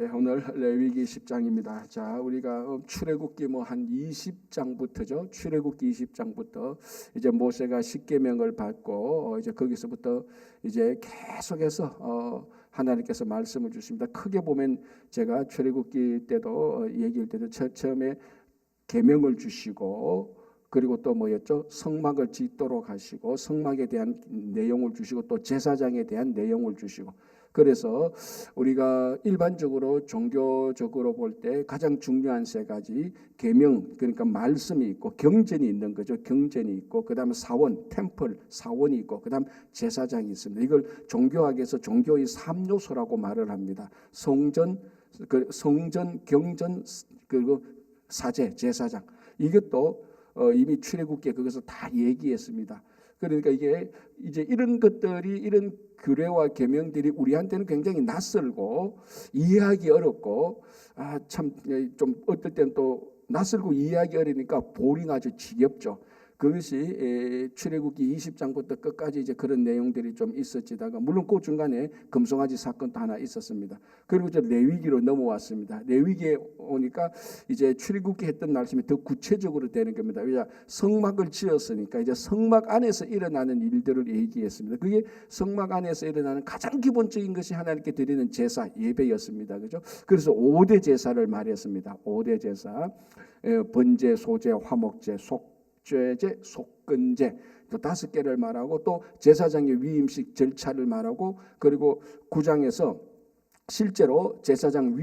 오늘 레위기 10장입니다. 자, 우리가 출애굽기 한 20장부터죠. 출애굽기 20장부터 이제 모세가 십계명을 받고 이제 거기서부터 이제 계속해서 하나님께서 말씀을 주십니다. 크게 보면 제가 출애굽기 때도 얘기할 때도 처음에 계명을 주시고 그리고 또 뭐였죠? 성막을 짓도록 하시고 성막에 대한 내용을 주시고 또 제사장에 대한 내용을 주시고 그래서 우리가 일반적으로 종교적으로 볼 때 가장 중요한 세 가지 계명 그러니까 말씀이 있고 경전이 있는 거죠. 경전이 있고 그다음에 사원 템플 사원이 있고 그다음 제사장이 있습니다. 이걸 종교학에서 종교의 3요소라고 말을 합니다. 성전, 경전 그리고 사제 제사장 이것도 이미 출애굽기에 그것을 다 얘기했습니다. 그러니까 이게 이제 이런 것들이 이런 규례와 계명들이 우리한테는 굉장히 낯설고 이해하기 어렵고 참 좀 어떨 땐 또 낯설고 이해하기 어려우니까 보링하죠. 지겹죠. 그것이 출애굽기 20장부터 끝까지 이제 그런 내용들이 좀 있었지다가 물론 그 중간에 금송아지 사건도 하나 있었습니다. 그리고 이제 레위기로 넘어왔습니다. 레위기에 오니까 이제 출애굽기 했던 말씀이 더 구체적으로 되는 겁니다. 왜냐 성막을 지었으니까 이제 성막 안에서 일어나는 일들을 얘기했습니다. 그게 성막 안에서 일어나는 가장 기본적인 것이 하나님께 드리는 제사 예배였습니다. 그죠? 그래서 5대 제사를 말했습니다. 5대 제사 번제, 소제, 화목제, 속죄제, 속건제 또 5개를 말하고 또 제사장의 위임식 절차를 말하고 그리고 9장에서 실제로 제사장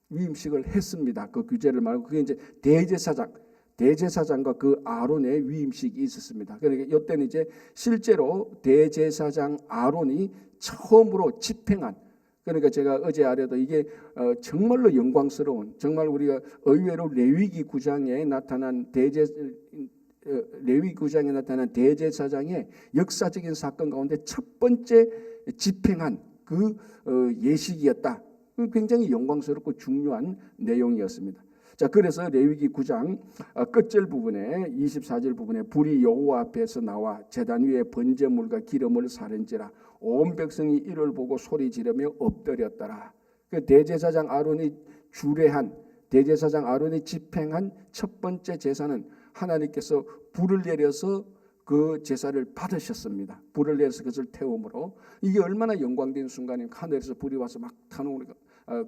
위임식을 했습니다. 그 규제를 말하고 그게 이제 대제사장과 그 아론의 위임식이 있었습니다. 그러니까 이때는 이제 실제로 대제사장 아론이 처음으로 집행한 그러니까 제가 어제 아래도 이게 정말로 영광스러운 정말 우리가 의외로 레위기 9장에 나타난 레위기 9장에 나타난 대제사장의 역사적인 사건 가운데 첫 번째 집행한 그 예식이었다. 굉장히 영광스럽고 중요한 내용이었습니다. 자, 그래서 레위기 9장 끝절 부분에 24절 부분에 불이 여호와 앞에서 나와 제단 위에 번제물과 기름을 사른지라 온 백성이 이를 보고 소리 지르며 엎드렸더라. 그 대제사장 아론이 주례한 대제사장 아론이 집행한 첫 번째 제사는 하나님께서 불을 내려서 그 제사를 받으셨습니다. 불을 내려서 그것을 태움으로 이게 얼마나 영광된 순간입니까? 하늘에서 불이 와서 막 타놓으니까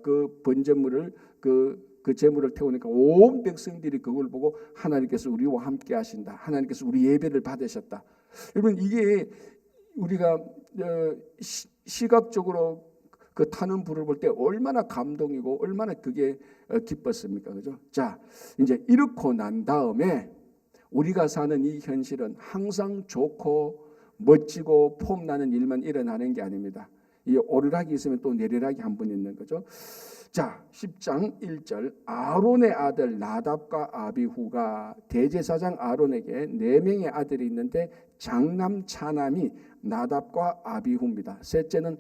그 번제물을 그 제물을 태우니까 온 백성들이 그걸 보고 하나님께서 우리와 함께 하신다. 하나님께서 우리 예배를 받으셨다. 여러분 이게 우리가 시각적으로 그 타는 불을 볼 때 얼마나 감동이고 얼마나 그게 기뻤습니까? 그죠? 자, 이제 이렇고 난 다음에 우리가 사는 이 현실은 항상 좋고 멋지고 폼나는 일만 일어나는 게 아닙니다. 이 오르락이 있으면 또 내리락이 한 번 있는 거죠. 자, 10장 1절 아론의 아들 나답과 아비후가 대제사장 아론에게 4명의 아들이 있는데 장남 차남이 나답과 아비후입니다. 셋째는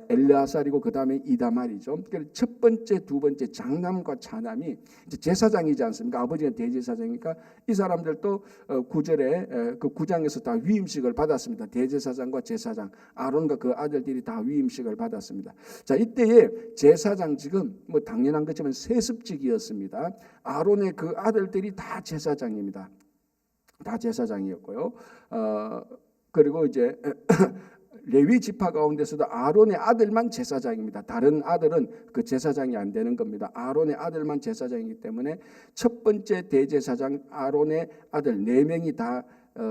엘르아살이고 그 다음에 이다말이죠. 첫 번째, 두 번째 장남과 차남이 이제 제사장이지 않습니까? 아버지가 대제사장이니까 이 사람들도 9절에 그 9장에서 다 위임식을 받았습니다. 대제사장과 제사장, 아론과 그 아들들이 다 위임식을 받았습니다. 자, 이때에 제사장직은 뭐 당연한 것지만 세습직이었습니다. 아론의 그 아들들이 다 제사장입니다. 다 제사장이었고요. 그리고 이제 레위 지파 가운데서도 아론의 아들만 제사장입니다. 다른 아들은 그 제사장이 안 되는 겁니다. 아론의 아들만 제사장이기 때문에 첫 번째 대제사장 아론의 아들 4명이 다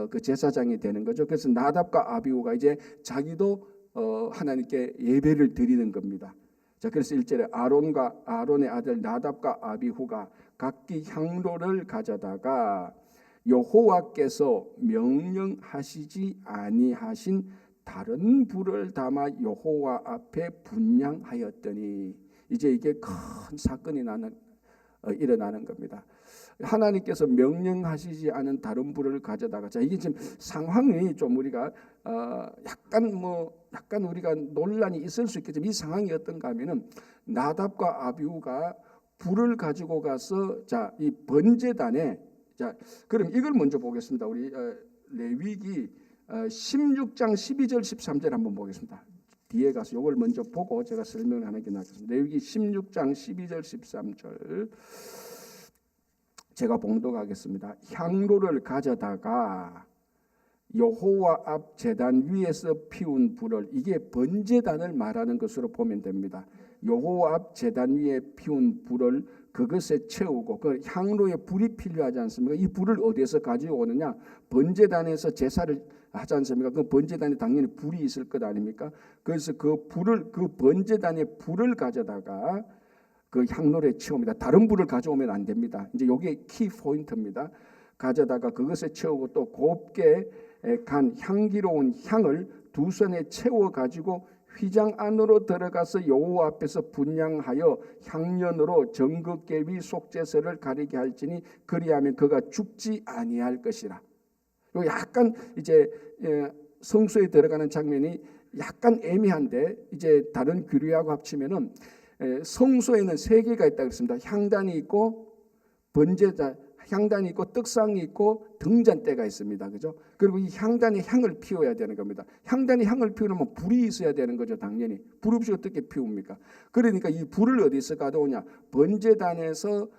그 제사장이 되는 거죠. 그래서 나답과 아비후가 이제 자기도 하나님께 예배를 드리는 겁니다. 자, 그래서 1절에 아론의 아들 나답과 아비후가 각기 향로를 가져다가 여호와께서 명령하시지 아니하신 다른 불을 담아 여호와 앞에 분향하였더니 이제 이게 큰 사건이 일어나는 겁니다. 하나님께서 명령하시지 않은 다른 불을 가져다가 자 이게 지금 상황이 좀 우리가 약간 우리가 논란이 있을 수 있겠지만 이 상황이 어떤가 하면은 나답과 아비후가 불을 가지고 가서 자 이 번제단에 자, 그럼 이걸 먼저 보겠습니다. 우리 레위기 16장 12절 13절 한번 보겠습니다. 뒤에 가서 이걸 먼저 보고 제가 설명을 하는 게 낫겠습니다. 레위기 16장 12절 13절 제가 봉독하겠습니다. 향로를 가져다가 여호와 앞 제단 위에서 피운 불을, 이게 번제단을 말하는 것으로 보면 됩니다. 여호와 앞 제단 위에 피운 불을 그것에 채우고, 그 향로에 불이 필요하지 않습니까? 이 불을 어디에서 가져오느냐? 번제단에서 제사를 하지 않습니까? 그 번제단에 당연히 불이 있을 것 아닙니까? 그래서 그 불을, 그 번제단의 불을 가져다가 그 향로에 채웁니다. 다른 불을 가져오면 안 됩니다. 이제 이게 키 포인트입니다. 가져다가 그것에 채우고 또 곱게 간 향기로운 향을 두 손에 채워 가지고 휘장 안으로 들어가서 여호와 앞에서 분향하여 향년으로 정극계 위 속죄서를 가리게 할지니 그리하면 그가 죽지 아니할 것이라. 요 약간 이제 성소에 들어가는 장면이 약간 애매한데, 이제 다른 규례하고 합치면은 성소에는 세 개가 있다 그랬습니다. 향단이 있고 번제단, 향단이 있고 떡상이 있고 등잔대가 있습니다. 그죠? 그리고 이 향단이 향을 피워야 되는 겁니다. 향단이 향을 피우려면 불이 있어야 되는 거죠. 당연히. 불 없이 어떻게 피웁니까? 그러니까 이 불을 어디서 가져오냐? 번제단에서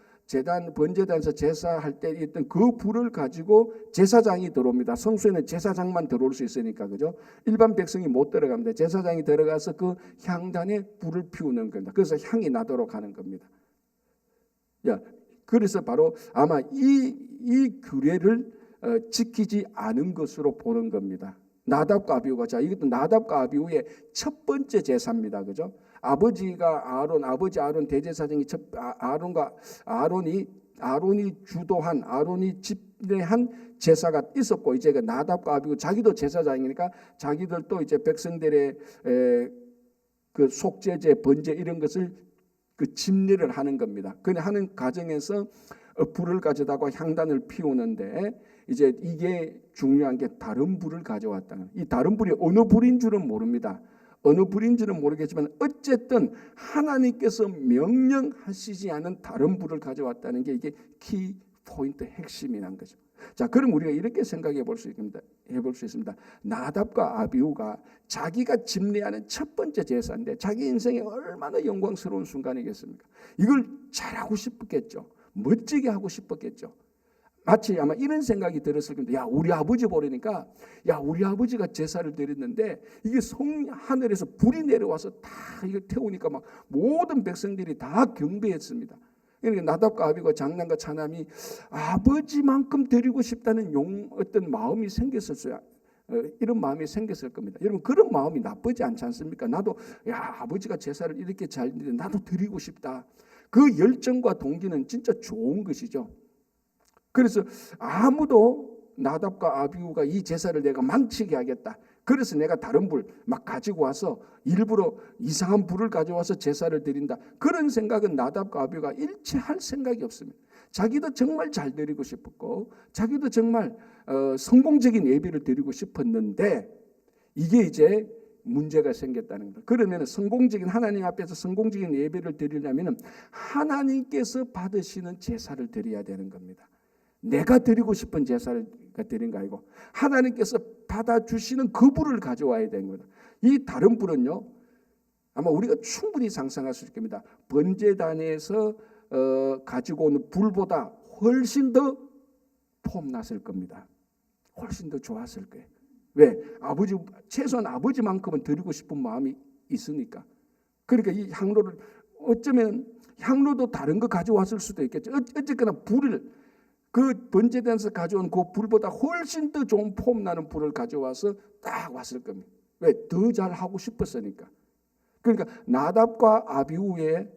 번제단에서 제사할 때 있던 그 불을 가지고 제사장이 들어옵니다. 성소에는 제사장만 들어올 수 있으니까, 그죠? 일반 백성이 못 들어갑니다. 제사장이 들어가서 그 향단에 불을 피우는 겁니다. 그래서 향이 나도록 하는 겁니다. 그래서 바로 아마 이 규례를 지키지 않은 것으로 보는 겁니다. 나답과 아비후가, 자, 이것도 나답과 아비후의 첫 번째 제사입니다. 그죠? 아버지가 아버지 아론 대제사장이 아론이 주도한, 아론이 집례한 제사가 있었고, 이제 그 나답과 아비후 자기도 제사장이니까 자기들도 이제 백성들의 그 속죄제, 번제 이런 것을 그 집례를 하는 겁니다. 그 하는 과정에서 불을 가져다가 향단을 피우는데, 이제 이게 중요한 게 다른 불을 가져왔다는, 이 다른 불이 어느 불인 줄은 모릅니다. 어느 불인지는 모르겠지만 어쨌든 하나님께서 명령하시지 않은 다른 불을 가져왔다는 게 이게 키 포인트 핵심이란 거죠. 자, 그럼 우리가 이렇게 생각해 볼 수 있습니다. 나답과 아비후가 자기가 집례하는 첫 번째 제사인데 자기 인생에 얼마나 영광스러운 순간이겠습니까? 이걸 잘하고 싶었겠죠. 멋지게 하고 싶었겠죠. 마치 아마 이런 생각이 들었을 겁니다. 야, 우리 아버지 보려니까, 야, 우리 아버지가 제사를 드렸는데 이게 하늘에서 불이 내려와서 다 이거 태우니까 막 모든 백성들이 다 경배했습니다. 그러니까 나답과 아비가 장남과 차남이 아버지만큼 드리고 싶다는 어떤 마음이 생겼었어요. 이런 마음이 생겼을 겁니다. 여러분, 그런 마음이 나쁘지 않지 않습니까? 나도 아버지가 제사를 이렇게 잘 드리는데 나도 드리고 싶다. 그 열정과 동기는 진짜 좋은 것이죠. 그래서 아무도 나답과 아비후가 이 제사를 내가 망치게 하겠다, 그래서 내가 다른 불 막 가지고 와서 일부러 이상한 불을 가져와서 제사를 드린다, 그런 생각은 나답과 아비후가 일체 할 생각이 없습니다. 자기도 정말 잘 드리고 싶었고 자기도 정말 성공적인 예배를 드리고 싶었는데 이게 이제 문제가 생겼다는 거예요. 그러면 성공적인, 하나님 앞에서 성공적인 예배를 드리려면 하나님께서 받으시는 제사를 드려야 되는 겁니다. 내가 드리고 싶은 제사를 드린 거 아니고 하나님께서 받아주시는 그 불을 가져와야 되는 거다. 이 다른 불은요, 아마 우리가 충분히 상상할 수 있습니다. 번제단에서 가지고 오는 불보다 훨씬 더 폼났을 겁니다. 훨씬 더 좋았을 거예요. 왜? 최소한 아버지만큼은 드리고 싶은 마음이 있으니까. 그러니까 이 향로를, 어쩌면 향로도 다른 거 가져왔을 수도 있겠죠. 어쨌거나 불을, 그 번제단에서 가져온 그 불보다 훨씬 더 좋은 폼나는 불을 가져와서 딱 왔을 겁니다. 왜? 더 잘하고 싶었으니까. 그러니까 나답과 아비후의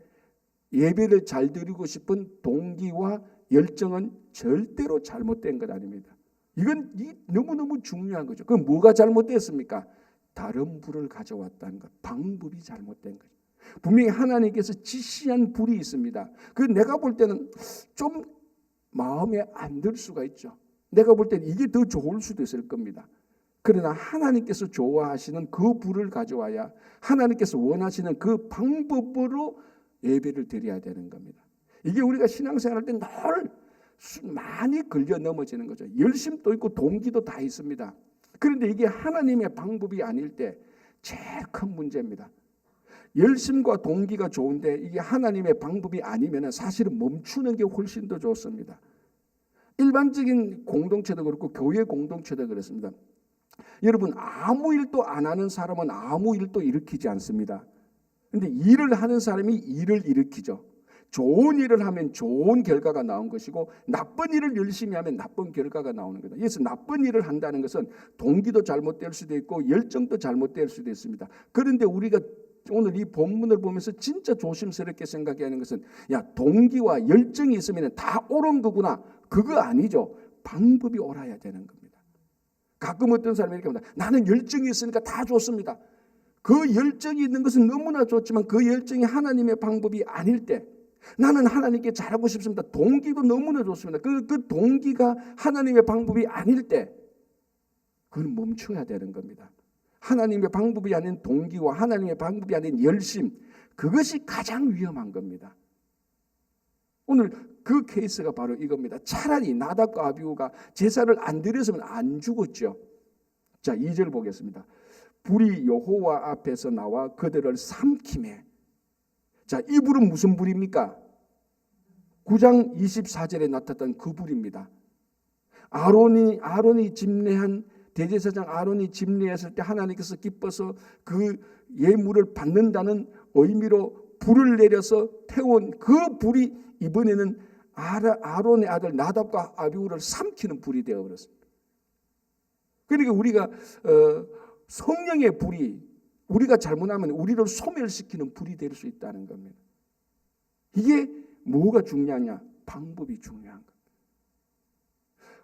예배를 잘 드리고 싶은 동기와 열정은 절대로 잘못된 것 아닙니다. 이건 너무너무 중요한 거죠. 그럼 뭐가 잘못됐습니까? 다른 불을 가져왔다는 것, 방법이 잘못된 거죠. 분명히 하나님께서 지시한 불이 있습니다. 그 내가 볼 때는 좀 마음에 안 들 수가 있죠. 내가 볼 때는 이게 더 좋을 수도 있을 겁니다. 그러나 하나님께서 좋아하시는 그 불을 가져와야 하나님께서 원하시는 그 방법으로 예배를 드려야 되는 겁니다. 이게 우리가 신앙생활할 때 늘 많이 걸려 넘어지는 거죠. 열심도 있고 동기도 다 있습니다. 그런데 이게 하나님의 방법이 아닐 때, 제일 큰 문제입니다. 열심과 동기가 좋은데 이게 하나님의 방법이 아니면 사실은 멈추는 게 훨씬 더 좋습니다. 일반적인 공동체도 그렇고 교회 공동체도 그렇습니다. 여러분, 아무 일도 안 하는 사람은 아무 일도 일으키지 않습니다. 그런데 일을 하는 사람이 일을 일으키죠. 좋은 일을 하면 좋은 결과가 나온 것이고 나쁜 일을 열심히 하면 나쁜 결과가 나오는 거다. 그래서 나쁜 일을 한다는 것은 동기도 잘못될 수도 있고 열정도 잘못될 수도 있습니다. 그런데 우리가 오늘 이 본문을 보면서 진짜 조심스럽게 생각해야 하는 것은 야, 동기와 열정이 있으면 다 옳은 거구나. 그거 아니죠. 방법이 옳아야 되는 겁니다. 가끔 어떤 사람이 이렇게 합니다. 나는 열정이 있으니까 다 좋습니다. 그 열정이 있는 것은 너무나 좋지만 그 열정이 하나님의 방법이 아닐 때 나는 하나님께 잘하고 싶습니다. 동기도 너무나 좋습니다. 그 동기가 하나님의 방법이 아닐 때 그건 멈춰야 되는 겁니다. 하나님의 방법이 아닌 동기와 하나님의 방법이 아닌 열심, 그것이 가장 위험한 겁니다. 오늘 그 케이스가 바로 이겁니다. 차라리 나답과 아비후가 제사를 안 드렸으면 안 죽었죠. 자, 2절 보겠습니다. 불이 여호와 앞에서 나와 그들을 삼키매. 자, 이 불은 무슨 불입니까? 9장 24절에 나타났던 그 불입니다. 아론이 집례한 대제사장 아론이 집례했을 때 하나님께서 기뻐서 그 예물을 받는다는 의미로 불을 내려서 태운 그 불이 이번에는 아론의 아들 나답과 아비후를 삼키는 불이 되어버렸습니다. 그러니까 우리가 성령의 불이 우리가 잘못하면 우리를 소멸시키는 불이 될 수 있다는 겁니다. 이게 뭐가 중요하냐? 방법이 중요한 겁니다.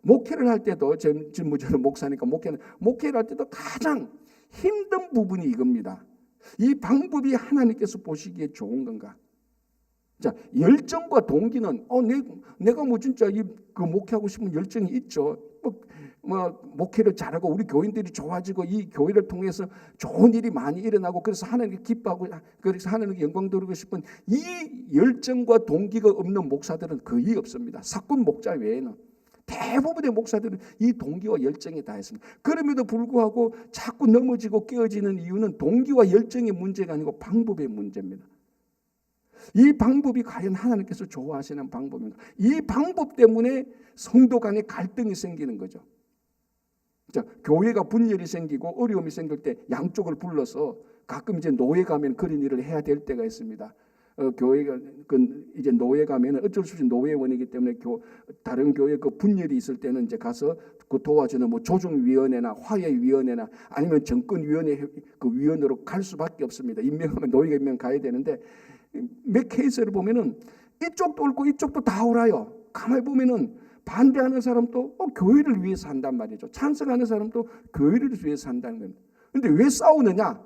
목회를 할 때도 저는 목사니까 목회를 할 때도 가장 힘든 부분이 이겁니다. 이 방법이 하나님께서 보시기에 좋은 건가? 자, 열정과 동기는 내가 뭐 진짜 그 목회하고 싶은 열정이 있죠. 목회를 잘하고 우리 교인들이 좋아지고 이 교회를 통해서 좋은 일이 많이 일어나고 그래서 하나님께 기뻐하고 그래서 하나님께 영광 돌리고 싶은 이 열정과 동기가 없는 목사들은 거의 없습니다. 사꾼 목자 외에는 대부분의 목사들은 이 동기와 열정이 다 있습니다. 그럼에도 불구하고 자꾸 넘어지고 깨어지는 이유는 동기와 열정의 문제가 아니고 방법의 문제입니다. 이 방법이 과연 하나님께서 좋아하시는 방법인가? 이 방법 때문에 성도 간에 갈등이 생기는 거죠. 자, 교회가 분열이 생기고 어려움이 생길 때 양쪽을 불러서 가끔 이제 노예 가면 그런 일을 해야 될 때가 있습니다. 교회가 이제 노예 가면 어쩔 수 없이 노예원이기 때문에 다른 교회 그 분열이 있을 때는 이제 가서 그 도와주는 뭐 조정위원회나 화해위원회나 아니면 정권위원회 그 위원으로 갈 수밖에 없습니다. 임명하면 노예가 임명 가야 되는데 몇 케이스를 보면은 이쪽도 옳고 이쪽도 다 옳아요. 가만히 보면은 반대하는 사람도 교회를 위해서 한단 말이죠. 찬성하는 사람도 교회를 위해서 한다는 겁니다. 그런데 왜 싸우느냐?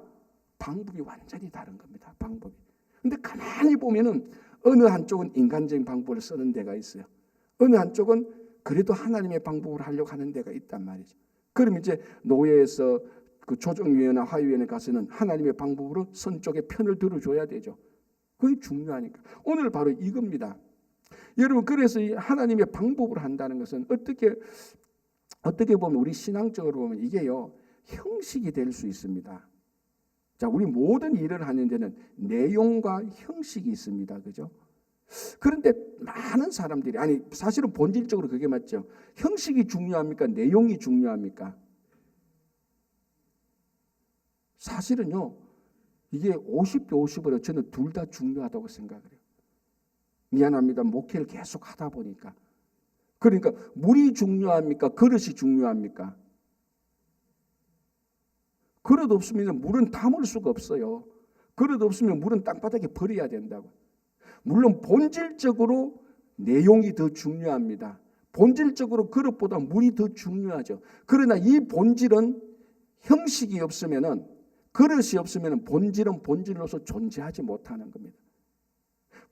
방법이 완전히 다른 겁니다. 방법이. 근데 가만히 보면은 어느 한쪽은 인간적인 방법을 쓰는 데가 있어요. 어느 한쪽은 그래도 하나님의 방법을 하려고 하는 데가 있단 말이죠. 그럼 이제 노예에서 그 조정위원회, 화의위원회 가서는 하나님의 방법으로 선 쪽의 편을 들어줘야 되죠. 그게 중요하니까. 오늘 바로 이겁니다. 여러분, 그래서 이 하나님의 방법을 한다는 것은 어떻게 보면 우리 신앙적으로 보면 이게요 형식이 될 수 있습니다. 자, 우리 모든 일을 하는 데는 내용과 형식이 있습니다. 그죠? 그런데 많은 사람들이 사실은 본질적으로 그게 맞죠. 형식이 중요합니까? 내용이 중요합니까? 사실은요. 이게 50대 50으로 저는 둘 다 중요하다고 생각을 해요. 미안합니다. 목회를 계속 하다 보니까. 그러니까 물이 중요합니까? 그릇이 중요합니까? 그릇 없으면 물은 담을 수가 없어요. 그릇 없으면 물은 땅바닥에 버려야 된다고. 물론 본질적으로 내용이 더 중요합니다. 본질적으로 그릇보다 물이 더 중요하죠. 그러나 이 본질은 형식이 없으면은 그릇이 없으면 본질은 본질로서 존재하지 못하는 겁니다.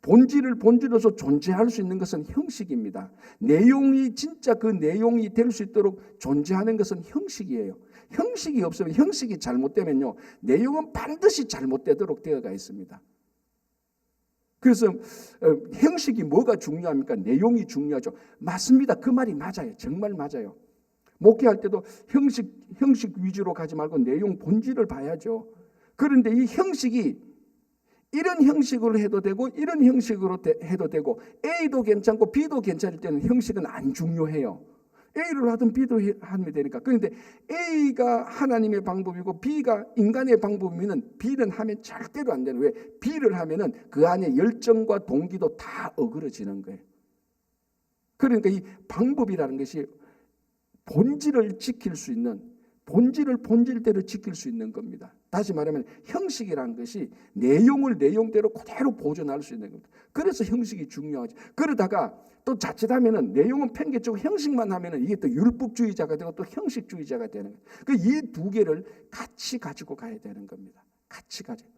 본질로서 존재할 수 있는 것은 형식입니다. 내용이 진짜 그 내용이 될 수 있도록 존재하는 것은 형식이에요. 형식이 없으면 형식이 잘못되면요. 내용은 반드시 잘못되도록 되어가 있습니다. 그래서 형식이 뭐가 중요합니까? 내용이 중요하죠. 맞습니다. 그 말이 맞아요. 정말 맞아요. 목회할 때도 형식 위주로 가지 말고 내용 본질을 봐야죠. 그런데 이 형식이 이런 형식으로 해도 되고 이런 형식으로 해도 되고 A도 괜찮고 B도 괜찮을 때는 형식은 안 중요해요. A를 하든 B도 하면 되니까. 그런데 A가 하나님의 방법이고 B가 인간의 방법이면 B는 하면 절대로 안 되는. 왜? B를 하면은 그 안에 열정과 동기도 다 어그러지는 거예요. 그러니까 이 방법이라는 것이 본질을 지킬 수 있는, 본질을 본질대로 지킬 수 있는 겁니다. 다시 말하면 형식이라는 것이 내용을 내용대로 그대로 보존할 수 있는 겁니다. 그래서 형식이 중요하죠. 그러다가 또 자칫하면은 내용은 팽개치고 형식만 하면은 이게 또 율법주의자가 되고 또 형식주의자가 되는 거예요. 이 두 개를 같이 가지고 가야 되는 겁니다. 같이 가지고.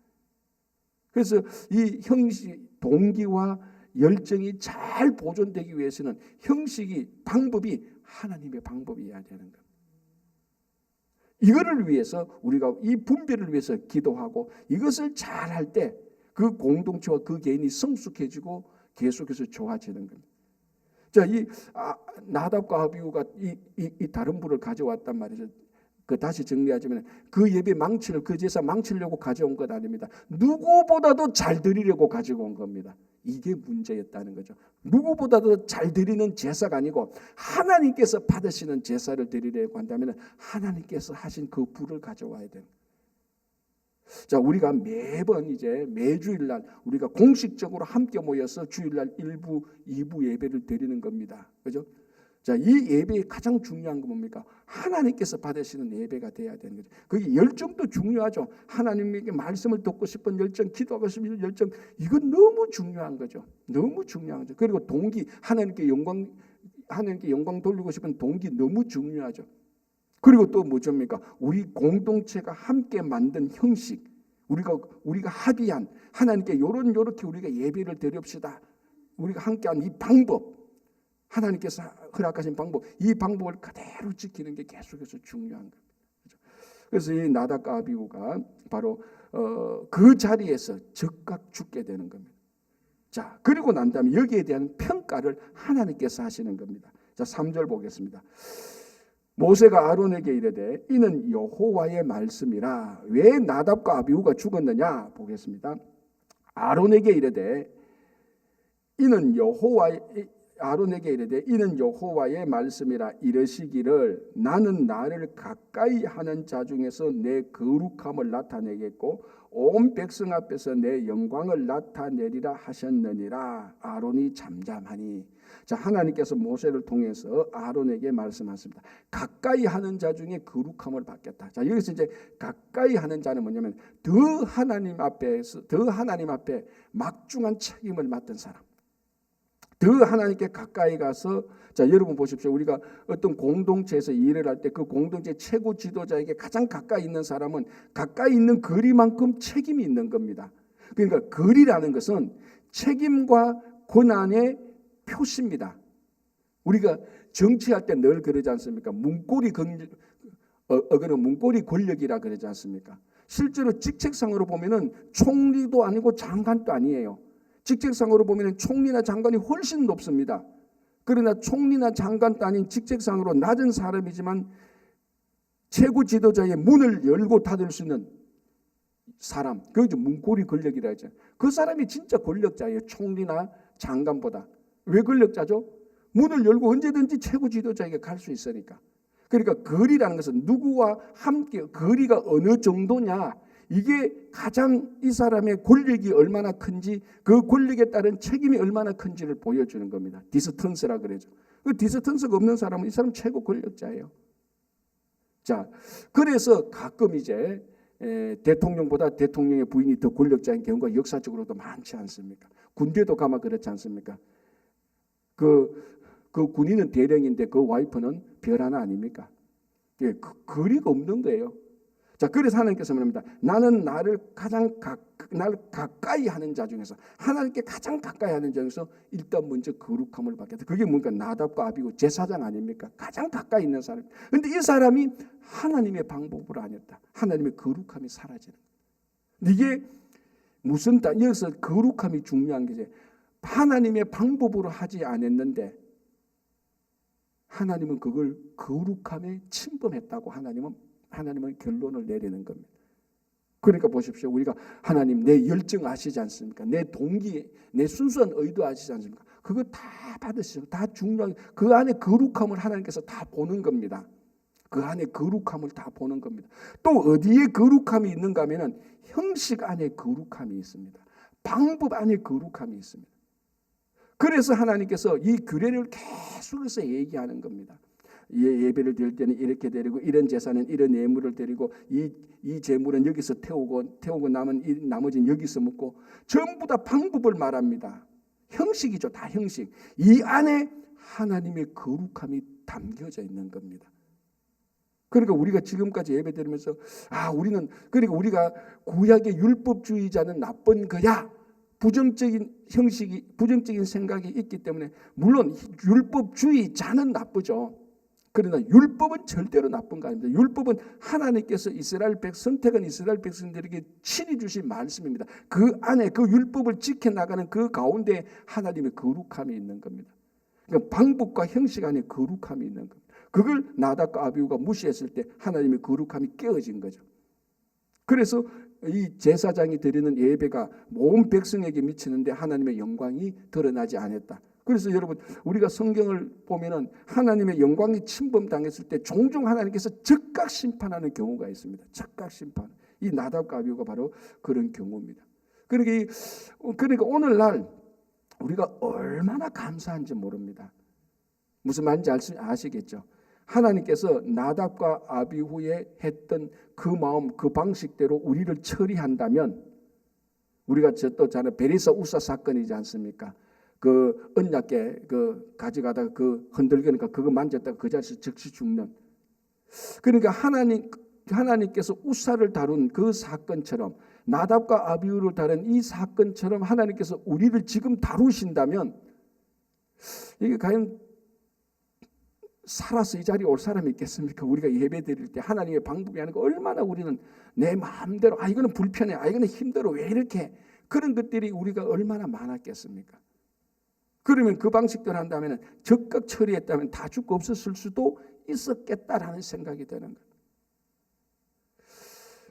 그래서 이 형식, 동기와 열정이 잘 보존되기 위해서는 형식이, 방법이 하나님의 방법이어야 되는 겁니다. 이거를 위해서 우리가 이 분별을 위해서 기도하고 이것을 잘 할 때 그 공동체와 그 개인이 성숙해지고 계속해서 좋아지는 겁니다. 자, 나답과 아비후가 이 다른 불을 가져왔단 말이죠. 그 다시 정리하자면 그 예배 망치를, 그 제사 망치려고 가져온 것 아닙니다. 누구보다도 잘 드리려고 가지고 온 겁니다. 이게 문제였다는 거죠. 누구보다도 잘 드리는 제사가 아니고 하나님께서 받으시는 제사를 드리려고 한다면 하나님께서 하신 그 불을 가져와야 돼요. 자, 우리가 매번 이제 매주일날 우리가 공식적으로 함께 모여서 주일날 1부, 2부 예배를 드리는 겁니다. 그죠? 자, 이 예배의 가장 중요한 건 뭡니까? 하나님께서 받으시는 예배가 돼야 되는 거죠. 그게 열정도 중요하죠. 하나님에게 말씀을 듣고 싶은 열정, 기도하고 싶은 열정, 이건 너무 중요한 거죠. 너무 중요한 거죠. 그리고 동기, 하나님께 영광 돌리고 싶은 동기 너무 중요하죠. 그리고 또 뭐죠입니까? 우리 공동체가 함께 만든 형식, 우리가 합의한 하나님께 요렇게 우리가 예배를 드립시다. 우리가 함께한 이 방법, 하나님께서 허락하신 방법, 이 방법을 그대로 지키는 게 계속해서 중요한 겁니다. 그래서 이 나답과 아비후가 바로 그 자리에서 즉각 죽게 되는 겁니다. 자, 그리고 난 다음에 여기에 대한 평가를 하나님께서 하시는 겁니다. 자, 3절 보겠습니다. 모세가 아론에게 이르되 이는 여호와의 말씀이라. 왜 나답과 아비후가 죽었느냐 보겠습니다. 아론에게 이르되 이는 여호와의 말씀이라. 이르시기를 나는 나를 가까이 하는 자 중에서 내 거룩함을 나타내겠고 온 백성 앞에서 내 영광을 나타내리라 하셨느니라. 아론이 잠잠하니. 자, 하나님께서 모세를 통해서 아론에게 말씀하십니다. 가까이 하는 자 중에 거룩함을 받겠다. 자, 여기서 이제 가까이 하는 자는 뭐냐면 더 하나님 앞에 막중한 책임을 맡은 사람. 더 하나님께 가까이 가서, 자, 여러분 보십시오. 우리가 어떤 공동체에서 일을 할 때 그 공동체 최고 지도자에게 가장 가까이 있는 사람은 가까이 있는 거리만큼 책임이 있는 겁니다. 그러니까 거리라는 것은 책임과 권한의 표시입니다. 우리가 정치할 때 늘 그러지 않습니까? 문고리 권력이라 그러지 않습니까? 실제로 직책상으로 보면은 총리도 아니고 장관도 아니에요. 직책상으로 보면 총리나 장관이 훨씬 높습니다. 그러나 총리나 장관도 아닌 직책상으로 낮은 사람이지만 최고 지도자의 문을 열고 닫을 수 있는 사람, 그게 문고리 권력이라 하죠. 그 사람이 진짜 권력자예요. 총리나 장관보다. 왜 권력자죠? 문을 열고 언제든지 최고 지도자에게 갈 수 있으니까. 그러니까 거리라는 것은 누구와 함께, 거리가 어느 정도냐, 이게 가장 이 사람의 권력이 얼마나 큰지, 그 권력에 따른 책임이 얼마나 큰지를 보여주는 겁니다. 디스턴스라 그러죠. 그 디스턴스가 없는 사람은 이 사람 최고 권력자예요. 자, 그래서 가끔 이제 대통령보다 대통령의 부인이 더 권력자인 경우가 역사적으로도 많지 않습니까? 군대도 가면 그렇지 않습니까? 그 군인은 대령인데 그 와이프는 별 하나 아닙니까? 예, 거리가 없는 거예요. 자, 그래서 하나님께서 말합니다. 나는 나를 가까이 하는 자 중에서, 하나님께 가장 가까이 하는 자 중에서 일단 먼저 거룩함을 받겠다. 그게 뭔가 나답과 아비후 제사장 아닙니까? 가장 가까이 있는 사람. 그런데 이 사람이 하나님의 방법으로 아니었다. 하나님의 거룩함이 사라지는 거예요. 이게 무슨 여기서 거룩함이 중요한 게 이제 하나님의 방법으로 하지 않았는데 하나님은 그걸 거룩함에 침범했다고 하나님은 결론을 내리는 겁니다. 그러니까 보십시오. 우리가 하나님 내 열정 아시지 않습니까? 내 동기, 내 순수한 의도 아시지 않습니까? 그거 다 받으시고 다 중요한 그 안에 거룩함을 하나님께서 다 보는 겁니다. 그 안에 거룩함을 다 보는 겁니다. 또 어디에 거룩함이 있는가 하면은 형식 안에 거룩함이 있습니다. 방법 안에 거룩함이 있습니다. 그래서 하나님께서 이 규례를 계속해서 얘기하는 겁니다. 예배를 드릴 때는 이렇게 드리고 이런 제사는 이런 예물을 드리고 이 제물은 여기서 태우고 남은 이 나머지는 여기서 먹고 전부 다 방법을 말합니다. 형식이죠. 다 형식. 이 안에 하나님의 거룩함이 담겨져 있는 겁니다. 그러니까 우리가 지금까지 예배 드리면서 우리는 그러니까 우리가 구약의 율법주의자는 나쁜 거야. 부정적인 형식이 부정적인 생각이 있기 때문에 물론 율법주의자는 나쁘죠. 그러나 율법은 절대로 나쁜 거 아닙니다. 율법은 하나님께서 선택한 이스라엘 백성들에게 친히 주신 말씀입니다. 그 안에 그 율법을 지켜나가는 그 가운데 하나님의 거룩함이 있는 겁니다. 그러니까 방법과 형식 안에 거룩함이 있는 겁니다. 그걸 나답과 아비후가 무시했을 때 하나님의 거룩함이 깨어진 거죠. 그래서 이 제사장이 드리는 예배가 온 백성에게 미치는데 하나님의 영광이 드러나지 않았다. 그래서 여러분 우리가 성경을 보면은 하나님의 영광이 침범당했을 때 종종 하나님께서 즉각 심판하는 경우가 있습니다. 즉각 심판. 이 나답과 아비후가 바로 그런 경우입니다. 그러니까 오늘날 우리가 얼마나 감사한지 모릅니다. 무슨 말인지 아시겠죠? 하나님께서 나답과 아비후에 했던 그 마음, 그 방식대로 우리를 처리한다면 우리가 또 잘 베리사 우사 사건이지 않습니까? 그 언약궤 그 가져가다가 그 흔들거니까 그거 만졌다가 그 자리에서 즉시 죽는. 그러니까 하나님께서 우사를 다룬 그 사건처럼 나답과 아비후를 다룬 이 사건처럼 하나님께서 우리를 지금 다루신다면 이게 과연 살아서 이 자리에 올 사람이 있겠습니까? 우리가 예배 드릴 때 하나님의 방법이 하는 거 얼마나 우리는 내 마음대로 이거는 불편해, 이거는 힘들어, 왜 이렇게 그런 것들이 우리가 얼마나 많았겠습니까? 그러면 그 방식대로 한다면 적극 처리했다면 다 죽고 없었을 수도 있었겠다라는 생각이 드는 거예요.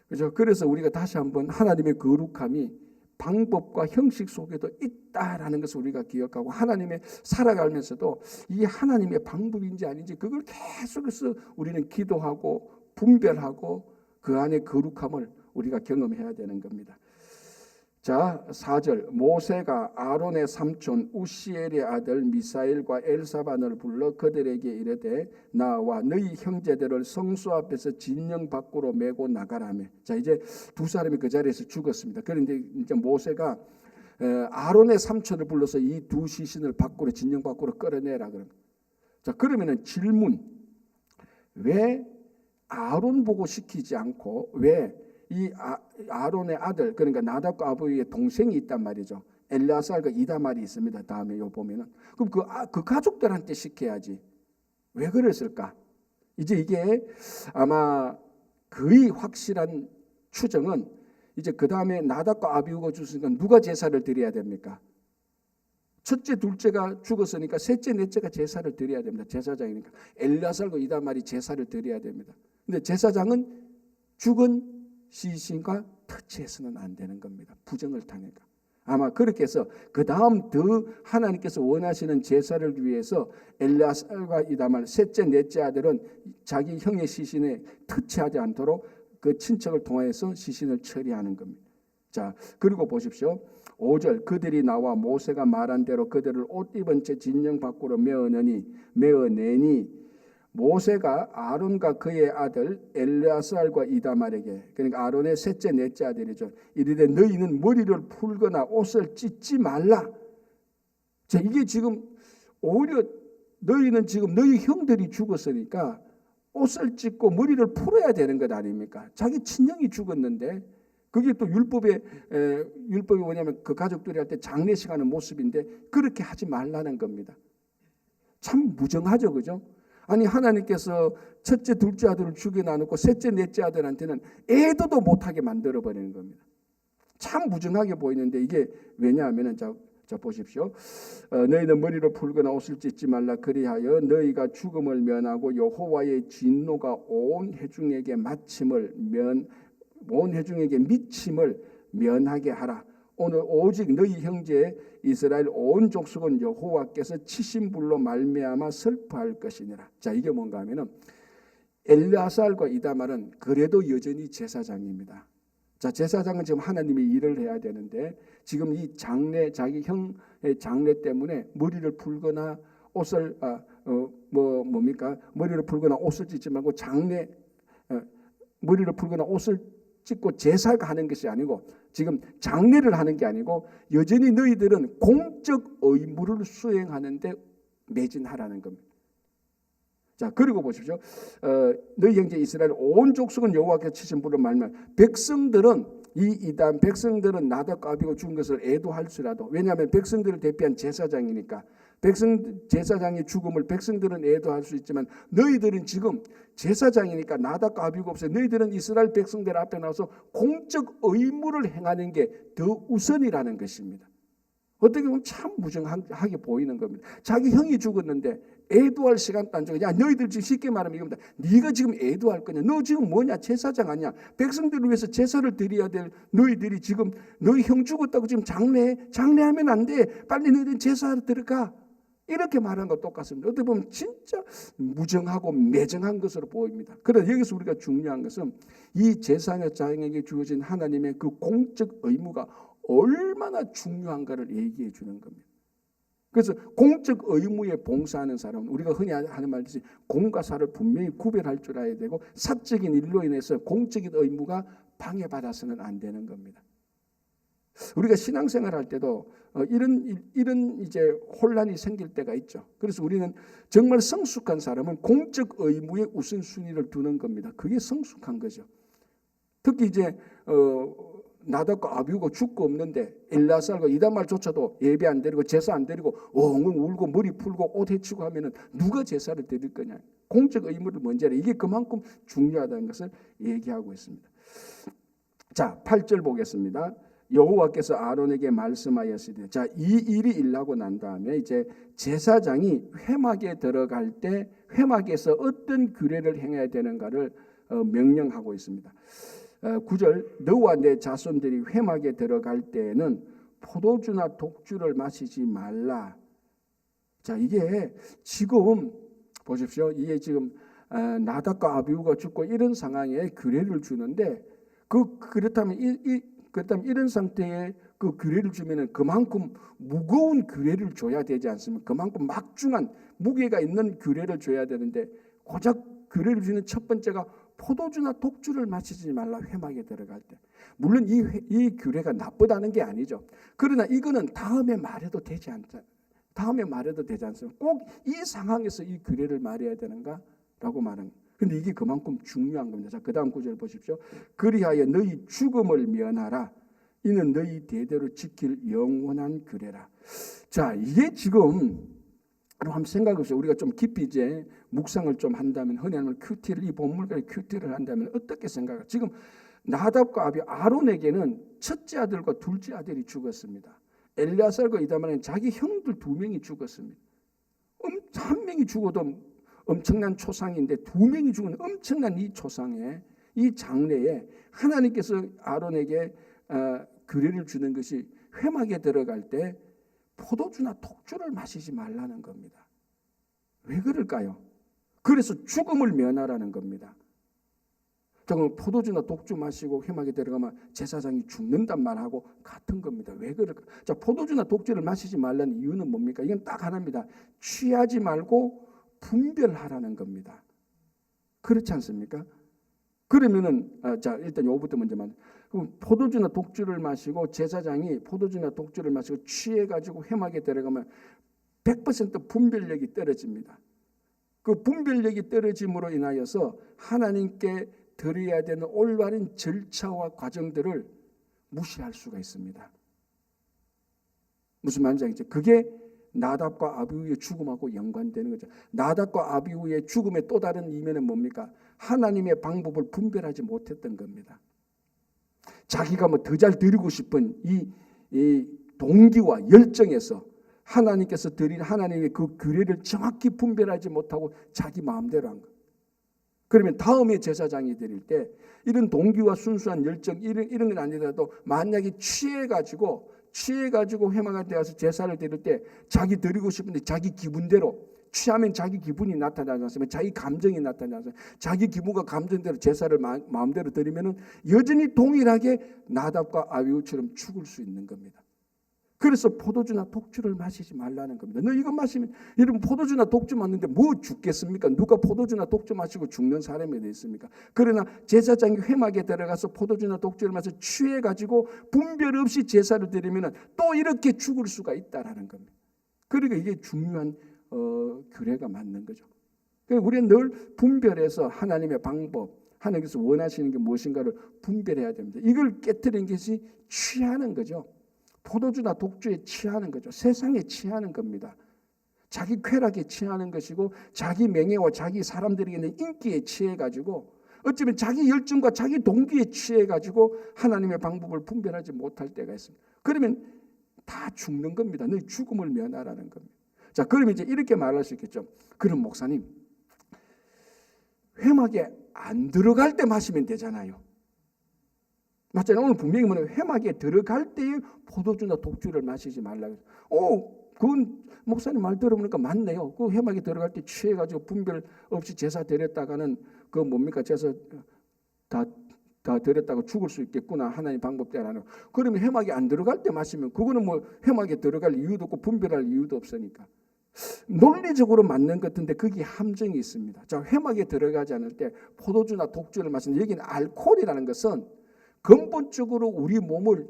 그렇죠? 그래서 우리가 다시 한번 하나님의 거룩함이 방법과 형식 속에도 있다라는 것을 우리가 기억하고 하나님의 살아가면서도 이게 하나님의 방법인지 아닌지 그걸 계속해서 우리는 기도하고 분별하고 그 안에 거룩함을 우리가 경험해야 되는 겁니다. 자, 4절 모세가 아론의 삼촌 우시엘의 아들 미사엘과 엘사반을 불러 그들에게 이르되 나와 너희 형제들을 성소 앞에서 진영 밖으로 메고 나가라며. 자, 이제 두 사람이 그 자리에서 죽었습니다. 그런데 이제 모세가 아론의 삼촌을 불러서 이 두 시신을 밖으로 진영 밖으로 끌어내라 그럽니다. 자, 그러면은 질문, 왜 아론 보고 시키지 않고 왜 이 아론의 아들 그러니까 나답과 아비후의 동생이 있단 말이죠. 엘르아살과 이다말이 있습니다. 다음에 요 보면은 그럼 그 가족들한테 시켜야지. 왜 그랬을까? 이제 이게 아마 거의 확실한 추정은 이제 그 다음에 나답과 아비후가 죽으니까 누가 제사를 드려야 됩니까? 첫째, 둘째가 죽었으니까 셋째, 넷째가 제사를 드려야 됩니다. 제사장이니까 엘르아살과 이다말이 제사를 드려야 됩니다. 근데 제사장은 죽은 시신과 터치해서는 안 되는 겁니다. 부정을 타니까. 아마 그렇게 해서 그 다음 더 하나님께서 원하시는 제사를 위해서 엘르아살과 이다말 셋째 넷째 아들은 자기 형의 시신에 터치하지 않도록 그 친척을 통해서 시신을 처리하는 겁니다. 자, 그리고 보십시오. 5절 그들이 나와 모세가 말한 대로 그들을 옷 입은 채 진영 밖으로 메어내니 모세가 아론과 그의 아들 엘르아살과 이다말에게 그러니까 아론의 셋째 넷째 아들이죠. 이르되 너희는 머리를 풀거나 옷을 찢지 말라. 자, 이게 지금 오히려 너희는 지금 너희 형들이 죽었으니까 옷을 찢고 머리를 풀어야 되는 것 아닙니까? 자기 친형이 죽었는데 그게 또 율법이 뭐냐면 그 가족들이 할 때 장례식하는 모습인데 그렇게 하지 말라는 겁니다. 참 무정하죠, 그죠? 아니 하나님께서 첫째, 둘째 아들을 죽여놔놓고 셋째, 넷째 아들한테는 애도도 못하게 만들어버리는 겁니다. 참 무정하게 보이는데 이게 왜냐하면 자 보십시오. 너희는 머리를 풀거나 옷을 찢지 말라. 그리하여 너희가 죽음을 면하고 여호와의 진노가 온 회중에게 온 회중에게 미침을 면하게 하라. 오늘 오직 너희 형제 이스라엘 온 족속은 여호와께서 치신 불로 말미암아 슬퍼할 것이니라. 자, 이게 뭔가 하면은 엘르아살과 이다말은 그래도 여전히 제사장입니다. 자, 제사장은 지금 하나님의 일을 해야 되는데 지금 이 장례, 자기 형의 장례 때문에 머리를 풀거나 옷을 머리를 풀거나 옷을 찢지 말고 머리를 풀거나 옷을 찢고 제사가 하는 것이 아니고 지금 장례를 하는 게 아니고 여전히 너희들은 공적 의무를 수행하는데 매진하라는 겁니다. 자, 그리고 보십시오. 너희 형제 이스라엘 온 족속은 여호와께서 치신 불로 말미암아 백성들은 백성들은 나답과 아비고 죽은 것을 애도할지라도, 왜냐하면 백성들을 대표한 제사장이니까 제사장의 죽음을 백성들은 애도할 수 있지만 너희들은 지금 제사장이니까 나답과 아비고 없어요. 너희들은 이스라엘 백성들 앞에 나와서 공적 의무를 행하는 게 더 우선이라는 것입니다. 어떻게 보면 참 무정하게 보이는 겁니다. 자기 형이 죽었는데 애도할 시간도 안 주고, 야 너희들 지금 쉽게 말하면 이겁니다. 네가 지금 애도할 거냐? 너 지금 뭐냐? 제사장 아니야? 백성들을 위해서 제사를 드려야 될 너희들이 지금 너희 형 죽었다고 지금 장례하면 안 돼. 빨리 너희들 제사를 들어가. 이렇게 말하는 것 똑같습니다. 어떻게 보면 진짜 무정하고 매정한 것으로 보입니다. 그런데 여기서 우리가 중요한 것은 이 제사장에게 주어진 하나님의 그 공적 의무가 얼마나 중요한가를 얘기해 주는 겁니다. 그래서 공적 의무에 봉사하는 사람은 우리가 흔히 하는 말듯이 공과 사를 분명히 구별할 줄 알아야 되고, 사적인 일로 인해서 공적인 의무가 방해받아서는 안 되는 겁니다. 우리가 신앙생활 할 때도 이런 이제 혼란이 생길 때가 있죠. 그래서 우리는 정말 성숙한 사람은 공적 의무에 우선순위를 두는 겁니다. 그게 성숙한 거죠. 특히 이제 나답과 아비후가 죽고 없는데 엘르아살과 이다말조차도 예배 안 드리고 제사 안 드리고 엉엉 울고 머리 풀고 옷 헤치고 하면은 누가 제사를 드릴 거냐? 공적 의무를 먼저 해라. 이게 그만큼 중요하다는 것을 얘기하고 있습니다. 자, 8절 보겠습니다. 여호와께서 아론에게 말씀하였으되, 자, 이 일이 일하고 난 다음에 이제 제사장이 회막에 들어갈 때 회막에서 어떤 규례를 행해야 되는가를 명령하고 있습니다. 9절, 너와 내 자손들이 회막에 들어갈 때에는 포도주나 독주를 마시지 말라. 자, 이게 지금 보십시오. 이게 지금 나답과 아비후가 죽고 이런 상황에 규례를 주는데 그렇다면 이런 상태에 그 규례를 주면은 그만큼 무거운 규례를 줘야 되지 않습니까? 그만큼 막중한 무게가 있는 규례를 줘야 되는데 고작 규례를 주는 첫 번째가 포도주나 독주를 마시지 말라, 회막에 들어갈 때. 물론 이 규례가 나쁘다는 게 아니죠. 그러나 이거는 다음에 말해도 되지 않습니까? 꼭 이 상황에서 이 규례를 말해야 되는가라고 말합니다. 그런데 이게 그만큼 중요한 겁니다. 자, 그 다음 구절 보십시오. 그리하여 너희 죽음을 면하라. 이는 너희 대대로 지킬 영원한 규례라. 자, 이게 지금 한번 생각해 보세요. 우리가 좀 깊이 이제 묵상을 좀 한다면, 흔히 하면 이 본문까지 큐티를 한다면 어떻게 생각할까요? 지금 나답과 아비, 아론에게는 첫째 아들과 둘째 아들이 죽었습니다. 엘르아살과 이다말은 자기 형들 2명이 죽었습니다. 한 명이 죽어도 엄청난 초상인데 2명이 죽은 엄청난 이 초상에, 이 장례에 하나님께서 아론에게 규례를 주는 것이 회막에 들어갈 때 포도주나 독주를 마시지 말라는 겁니다. 왜 그럴까요? 그래서 죽음을 면하라는 겁니다. 정말 포도주나 독주 마시고 회막에 들어가면 제사장이 죽는단 말하고 같은 겁니다. 왜 그럴까? 자, 포도주나 독주를 마시지 말라는 이유는 뭡니까? 이건 딱 하나입니다. 취하지 말고 분별하라는 겁니다. 그렇지 않습니까? 그러면은 자, 일단 요부터 먼저 포도주나 독주를 마시고 제사장이 포도주나 독주를 마시고 취해가지고 회막에 들어가면 100% 분별력이 떨어집니다. 그 분별력이 떨어짐으로 인하여서 하나님께 드려야 되는 올바른 절차와 과정들을 무시할 수가 있습니다. 무슨 말인지 알겠죠? 그게 나답과 아비후의 죽음하고 연관되는 거죠. 나답과 아비후의 죽음의 또 다른 이면은 뭡니까? 하나님의 방법을 분별하지 못했던 겁니다. 자기가 더 잘 드리고 싶은 이 동기와 열정에서 하나님께서 드린 하나님의 그 규례를 정확히 분별하지 못하고 자기 마음대로 한 것. 그러면 다음에 제사장이 드릴 때 이런 동기와 순수한 열정 이런 건 아니더라도 만약에 취해가지고 회막할 때 가서 제사를 드릴 때 자기 드리고 싶은데 자기 기분대로 취하면 자기 기분이 나타나지 않습니까? 자기 감정이 나타나지 않습니까? 자기 기분과 감정대로 제사를 마음대로 드리면은 여전히 동일하게 나답과 아비후처럼 죽을 수 있는 겁니다. 그래서 포도주나 독주를 마시지 말라는 겁니다. 너 이거 마시면 여러분 포도주나 독주 맞는데 뭐 죽겠습니까? 누가 포도주나 독주 마시고 죽는 사람이 되어 있습니까? 그러나 제사장이 회막에 들어가서 포도주나 독주를 마셔 취해가지고 분별 없이 제사를 드리면 또 이렇게 죽을 수가 있다라는 겁니다. 그러니까 이게 중요한 규례가 맞는 거죠. 그러니까 우리는 늘 분별해서 하나님의 방법, 하나님께서 원하시는 게 무엇인가를 분별해야 됩니다. 이걸 깨트린 것이 취하는 거죠. 포도주나 독주에 취하는 거죠. 세상에 취하는 겁니다. 자기 쾌락에 취하는 것이고 자기 명예와 자기 사람들에게 있는 인기에 취해가지고 어쩌면 자기 열정과 자기 동기에 취해가지고 하나님의 방법을 분별하지 못할 때가 있습니다. 그러면 다 죽는 겁니다. 너희 죽음을 면하라는 겁니다. 자, 그러면 이제 이렇게 말할 수 있겠죠. 그럼 목사님, 회막에 안 들어갈 때 마시면 되잖아요. 맞잖아요. 오늘 분명히 뭐냐, 회막에 들어갈 때에 포도주나 독주를 마시지 말라고. 그건 목사님 말 들어보니까 맞네요. 그 회막에 들어갈 때 취해가지고 분별 없이 제사 드렸다가는 그 뭡니까 제사 다 드렸다가 죽을 수 있겠구나. 하나님 방법대로. 그러면 회막에 안 들어갈 때 마시면 그거는 뭐 회막에 들어갈 이유도 없고 분별할 이유도 없으니까. 논리적으로 맞는 것 같은데 거기에 함정이 있습니다. 자, 회막에 들어가지 않을 때 포도주나 독주를 마시는 여기는 알코올이라는 것은 근본적으로 우리 몸을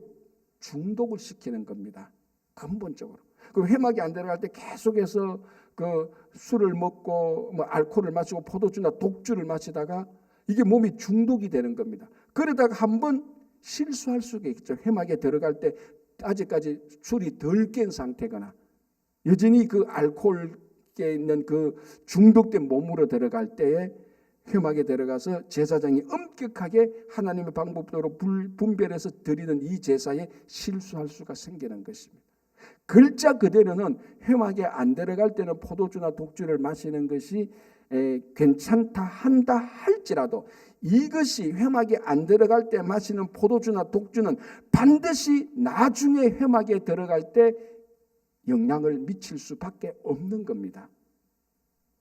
중독을 시키는 겁니다. 근본적으로. 그 회막에 안 들어갈 때 계속해서 그 술을 먹고 뭐 알코올을 마시고 포도주나 독주를 마시다가 이게 몸이 중독이 되는 겁니다. 그러다가 한번 실수할 수가 있죠. 회막에 들어갈 때 아직까지 술이 덜 깬 상태거나 여전히 그 알코올에 있는 그 중독된 몸으로 들어갈 때에 회막에 들어가서 제사장이 엄격하게 하나님의 방법대로 분별해서 드리는 이 제사에 실수할 수가 생기는 것입니다. 글자 그대로는 회막에 안 들어갈 때는 포도주나 독주를 마시는 것이 괜찮다 한다 할지라도 이것이 회막에 안 들어갈 때 마시는 포도주나 독주는 반드시 나중에 회막에 들어갈 때 영향을 미칠 수밖에 없는 겁니다.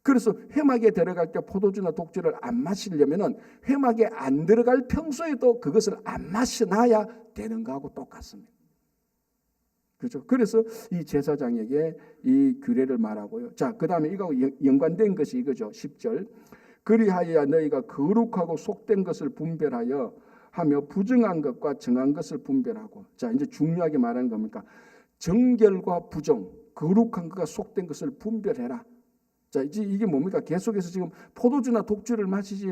그래서 회막에 들어갈 때 포도주나 독주를 안 마시려면은 회막에 안 들어갈 평소에도 그것을 안 마셔놔야 되는 거하고 똑같습니다. 그렇죠? 그래서 이 제사장에게 이 규례를 말하고요. 자, 그다음에 이거하고 연관된 것이 이거죠. 10절. 그리하여 너희가 거룩하고 속된 것을 분별하여 하며 부정한 것과 정한 것을 분별하고. 자, 이제 중요하게 말하는 겁니까? 정결과 부정, 거룩한 것과 속된 것을 분별해라. 자, 이제 이게 뭡니까? 계속해서 지금 포도주나 독주를 마시지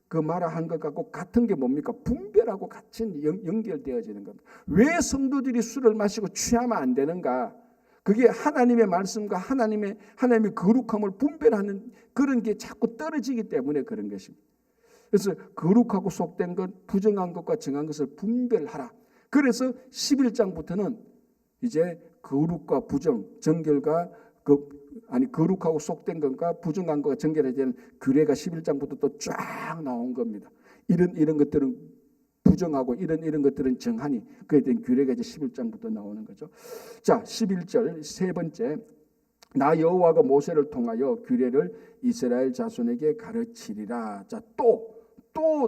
그 마라 한 것 같고 같은 게 뭡니까? 분별하고 같이 연결되어지는 겁니다. 왜 성도들이 술을 마시고 취하면 안 되는가? 그게 하나님의 말씀과 하나님의 거룩함을 분별하는 그런 게 자꾸 떨어지기 때문에 그런 것입니다. 그래서 거룩하고 속된 것, 부정한 것과 정한 것을 분별하라. 그래서 11장부터는 이제 거룩과 부정, 정결과 거룩하고 속된 것과 부정한 것과 정결해야 되는 규례가 11장부터 또 쫙 나온 겁니다. 이런 것들은 부정하고 이런 것들은 정하니 그에 대한 규례가 이제 11장부터 나오는 거죠. 자, 11절 세 번째. 나 여호와가 모세를 통하여 규례를 이스라엘 자손에게 가르치리라. 자, 또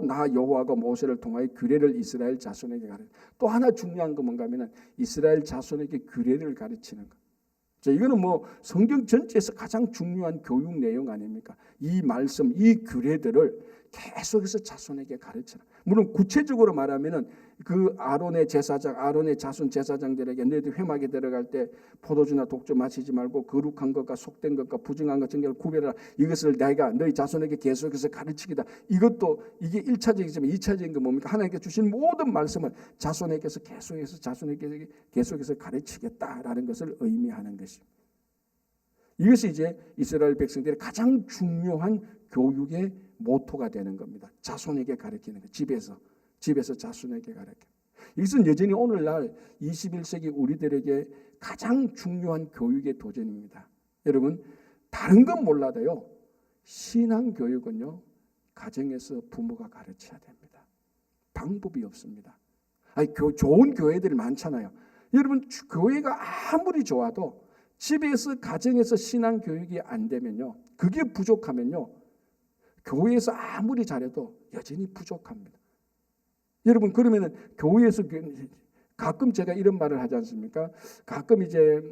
나 여호와가 모세를 통하여 규례를 이스라엘 자손에게 또 하나 중요한 거 뭔가 하면은 이스라엘 자손에게 규례를 가르치는 거. 자, 이거는 뭐 성경 전체에서 가장 중요한 교육 내용 아닙니까? 이 말씀, 이 규례들을 계속해서 자손에게 가르치라. 물론 구체적으로 말하면은 그 아론의 자손 제사장들에게 너희들 회막에 들어갈 때 포도주나 독주 마시지 말고 거룩한 것과 속된 것과 부정한 것 정결을 구별하라. 이것을 내가 너희 자손에게 계속해서 가르치기다. 이게 1차적이지만 2차적인 게 뭡니까? 하나님께 주신 모든 말씀을 자손에게서 계속해서 가르치겠다라는 것을 의미하는 것입니다. 이것이 이제 이스라엘 백성들의 가장 중요한 교육의 모토가 되는 겁니다. 자손에게 가르치는 것. 집에서 자손에게 가르치는 것. 이것은 여전히 오늘날 21세기 우리들에게 가장 중요한 교육의 도전입니다. 여러분, 다른 건 몰라도요. 신앙교육은요. 가정에서 부모가 가르쳐야 됩니다. 방법이 없습니다. 아니, 좋은 교회들이 많잖아요. 여러분, 교회가 아무리 좋아도 집에서 가정에서 신앙 교육이 안 되면요, 그게 부족하면요, 교회에서 아무리 잘해도 여전히 부족합니다. 여러분, 그러면은 교회에서 가끔 제가 이런 말을 하지 않습니까? 가끔 이제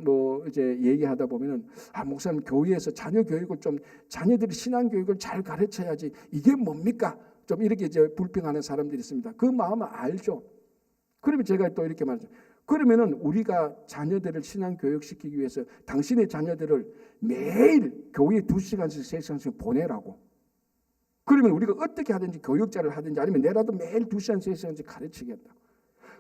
얘기하다 보면은, 목사님, 교회에서 자녀 교육을 좀, 자녀들이 신앙 교육을 잘 가르쳐야지 이게 뭡니까? 좀 이렇게 이제 불평하는 사람들이 있습니다. 그 마음은 알죠. 그러면 제가 또 이렇게 말하죠. 그러면은 우리가 자녀들을 신앙 교육시키기 위해서 당신의 자녀들을 매일 교회에 2시간씩 3시간씩 보내라고. 그러면 우리가 어떻게 하든지 교육자를 하든지 아니면 내라도 매일 2시간 3시간씩 가르치겠다.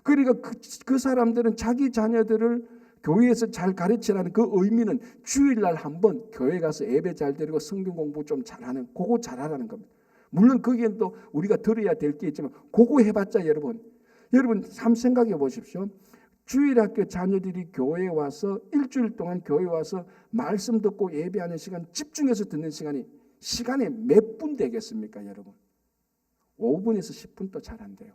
그러니까 그 사람들은 자기 자녀들을 교회에서 잘 가르치라는 그 의미는 주일날 한번 교회 가서 예배 잘 드리고 성경 공부 좀 잘하는, 그거 잘하라는 겁니다. 물론 거기엔 또 우리가 들어야 될 게 있지만 그거 해봤자 여러분 한번 생각해 보십시오. 주일학교 자녀들이 교회에 와서 일주일 동안 교회에 와서 말씀 듣고 예배하는 시간, 집중해서 듣는 시간에 몇 분 되겠습니까 여러분? 5분에서 10분도 잘 안 돼요.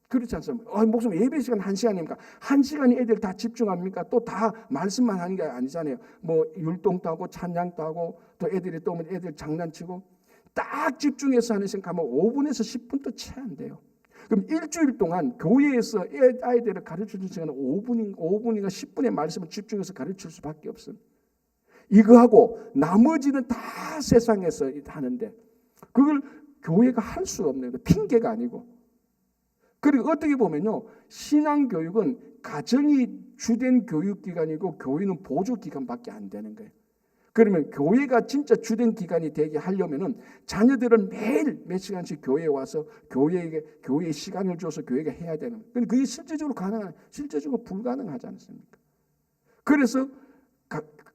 그렇지 않습니까? 목사님, 예배 시간 1시간입니까? 1시간에 애들 다 집중합니까? 또 다 말씀만 하는 게 아니잖아요. 뭐 율동도 하고 찬양도 하고 또 애들이 또 애들 장난치고 딱 집중해서 하는 시간 가면 5분에서 10분도 채 안 돼요. 그럼 일주일 동안 교회에서 아이들을 가르치는 시간은 5분인가 10분의 말씀을 집중해서 가르칠 수밖에 없습니다. 이거하고 나머지는 다 세상에서 하는데 그걸 교회가 할 수 없는 거예요. 핑계가 아니고. 그리고 어떻게 보면요, 신앙교육은 가정이 주된 교육기관이고 교회는 보조기관밖에 안 되는 거예요. 그러면 교회가 진짜 주된 기관이 되게 하려면은 자녀들은 매일 몇 시간씩 교회에 와서 교회에 시간을 줘서 교회가 해야 되는 거예요. 근데 그게 실제적으로 불가능하지 않습니까? 그래서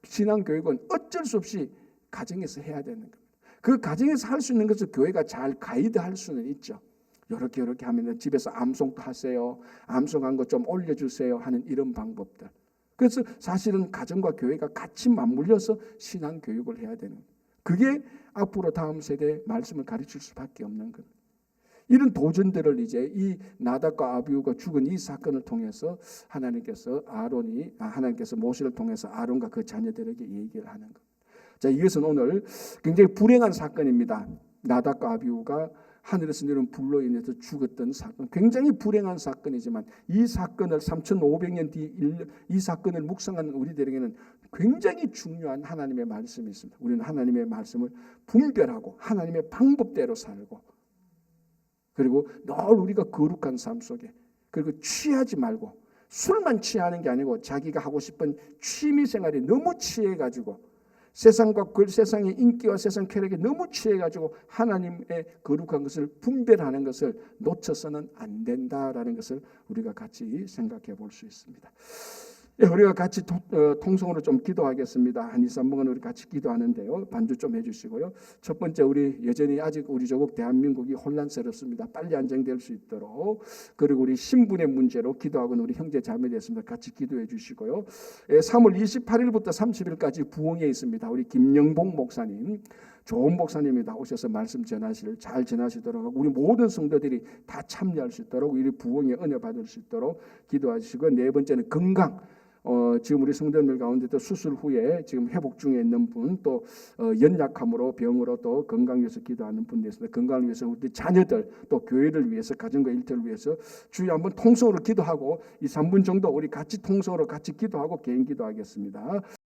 신앙교육은 어쩔 수 없이 가정에서 해야 되는 겁니다. 그 가정에서 할 수 있는 것을 교회가 잘 가이드할 수는 있죠. 이렇게 하면 집에서 암송도 하세요. 암송한 거 좀 올려주세요 하는 이런 방법들. 그래서 사실은 가정과 교회가 같이 맞물려서 신앙 교육을 해야 되는 거예요. 그게 앞으로 다음 세대에 말씀을 가르칠 수밖에 없는 겁니다. 이런 도전들을 이제 이 나답과 아비후가 죽은 이 사건을 통해서 하나님께서 모세를 통해서 아론과 그 자녀들에게 얘기를 하는 겁니다. 자, 이것은 오늘 굉장히 불행한 사건입니다. 나답과 아비후가 하늘에서 내려온 불로 인해서 죽었던 사건, 굉장히 불행한 사건이지만 이 사건을 3,500년 뒤 이 사건을 묵상하는 우리들에게는 굉장히 중요한 하나님의 말씀이 있습니다. 우리는 하나님의 말씀을 분별하고 하나님의 방법대로 살고, 그리고 늘 우리가 거룩한 삶 속에, 그리고 취하지 말고, 술만 취하는 게 아니고 자기가 하고 싶은 취미 생활에 너무 취해가지고 세상과 세상의 인기와 세상 쾌락에 너무 취해가지고 하나님의 거룩한 것을 분별하는 것을 놓쳐서는 안 된다라는 것을 우리가 같이 생각해 볼 수 있습니다. 우리가 같이 통성으로 좀 기도하겠습니다. 한 2, 3분간 우리 같이 기도하는데요. 반주 좀 해주시고요. 첫 번째, 우리 여전히 아직 우리 조국 대한민국이 혼란스럽습니다. 빨리 안정될 수 있도록, 그리고 우리 신분의 문제로 기도하고는 우리 형제 자매 됐습니다. 같이 기도해 주시고요. 3월 28일부터 30일까지 부흥에 있습니다. 우리 김영봉 목사님, 좋은 목사님입니다. 오셔서 말씀 잘 전하시도록, 우리 모든 성도들이 다 참여할 수 있도록, 우리 부흥에 은혜 받을 수 있도록 기도하시고, 네 번째는 건강. 지금 우리 성도들 가운데도 수술 후에 지금 회복 중에 있는 분, 또 연약함으로 병으로 또 건강 위해서 기도하는 분들 있습니다. 건강을 위해서 우리 자녀들, 또 교회를 위해서, 가정과 일터를 위해서 주여 한번 통성으로 기도하고, 이 3분 정도 우리 같이 통성으로 같이 기도하고 개인 기도하겠습니다.